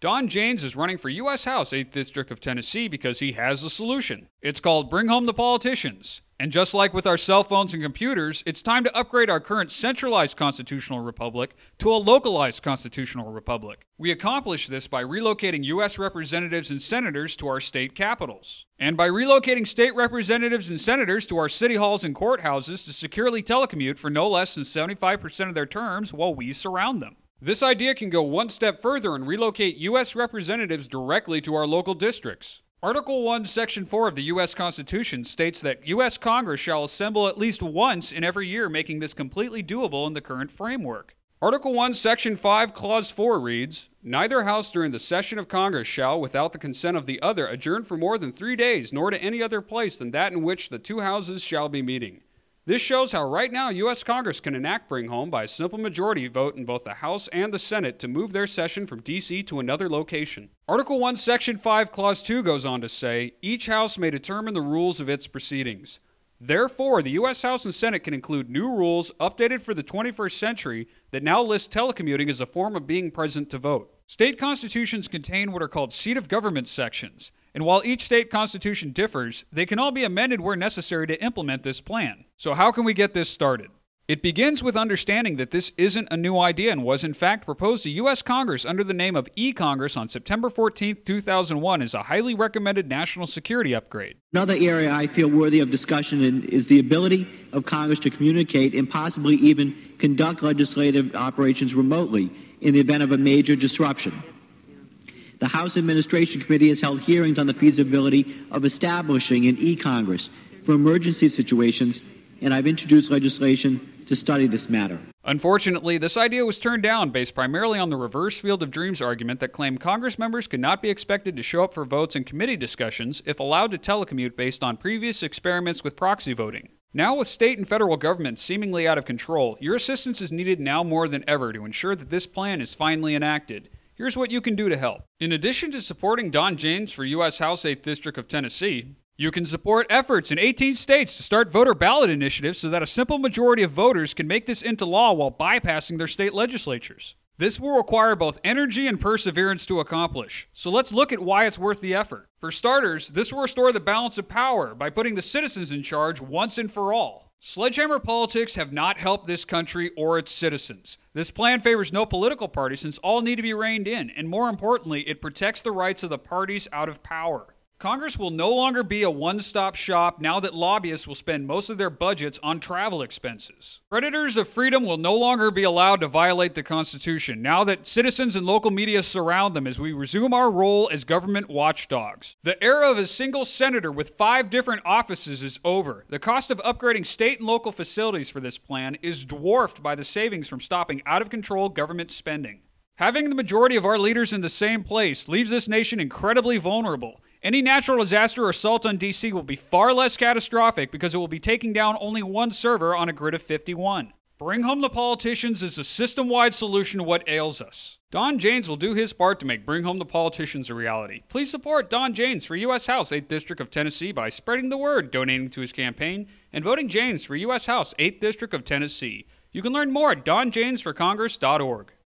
Donn Janes is running for U.S. House 8th District of Tennessee because he has a solution. It's called Bring Home the Politicians. And just like with our cell phones and computers, it's time to upgrade our current centralized constitutional republic to a localized constitutional republic. We accomplish this by relocating U.S. representatives and senators to our state capitals, and by relocating state representatives and senators to our city halls and courthouses to securely telecommute for no less than 75% of their terms while we surround them. This idea can go one step further and relocate U.S. representatives directly to our local districts. Article 1, Section 4 of the U.S. Constitution states that U.S. Congress shall assemble at least once in every year, making this completely doable in the current framework. Article 1, Section 5, Clause 4 reads, "Neither house during the session of Congress shall, without the consent of the other, adjourn for more than 3 days, nor to any other place than that in which the two houses shall be meeting." This shows how right now U.S. Congress can enact Bring Home by a simple majority vote in both the House and the Senate to move their session from D.C. to another location. Article 1, Section 5, Clause 2 goes on to say, "Each House may determine the rules of its proceedings." Therefore, the U.S. House and Senate can include new rules updated for the 21st century that now list telecommuting as a form of being present to vote. State constitutions contain what are called seat of government sections, and while each state constitution differs, they can all be amended where necessary to implement this plan. So how can we get this started? It begins with understanding that this isn't a new idea and was in fact proposed to U.S. Congress under the name of e-Congress on September 14, 2001 as a highly recommended national security upgrade. Another area I feel worthy of discussion is the ability of Congress to communicate and possibly even conduct legislative operations remotely in the event of a major disruption. The House Administration Committee has held hearings on the feasibility of establishing an e-Congress for emergency situations, and I've introduced legislation to study this matter. Unfortunately, this idea was turned down based primarily on the reverse field of dreams argument that claimed Congress members could not be expected to show up for votes and committee discussions if allowed to telecommute based on previous experiments with proxy voting. Now with state and federal governments seemingly out of control, your assistance is needed now more than ever to ensure that this plan is finally enacted. Here's what you can do to help. In addition to supporting Donn Janes for U.S. House 8th District of Tennessee, you can support efforts in 18 states to start voter ballot initiatives so that a simple majority of voters can make this into law while bypassing their state legislatures. This will require both energy and perseverance to accomplish, so let's look at why it's worth the effort. For starters, this will restore the balance of power by putting the citizens in charge once and for all. Sledgehammer politics have not helped this country or its citizens. This plan favors no political party since all need to be reined in, and more importantly, it protects the rights of the parties out of power. Congress will no longer be a one-stop shop now that lobbyists will spend most of their budgets on travel expenses. Predators of freedom will no longer be allowed to violate the Constitution now that citizens and local media surround them as we resume our role as government watchdogs. The era of a single senator with 5 different offices is over. The cost of upgrading state and local facilities for this plan is dwarfed by the savings from stopping out-of-control government spending. Having the majority of our leaders in the same place leaves this nation incredibly vulnerable. Any natural disaster or assault on D.C. will be far less catastrophic because it will be taking down only one server on a grid of 51. Bring Home the Politicians is a system-wide solution to what ails us. Donn Janes will do his part to make Bring Home the Politicians a reality. Please support Donn Janes for U.S. House 8th District of Tennessee by spreading the word, donating to his campaign, and voting Janes for U.S. House 8th District of Tennessee. You can learn more at DonnJanesForCongress.org.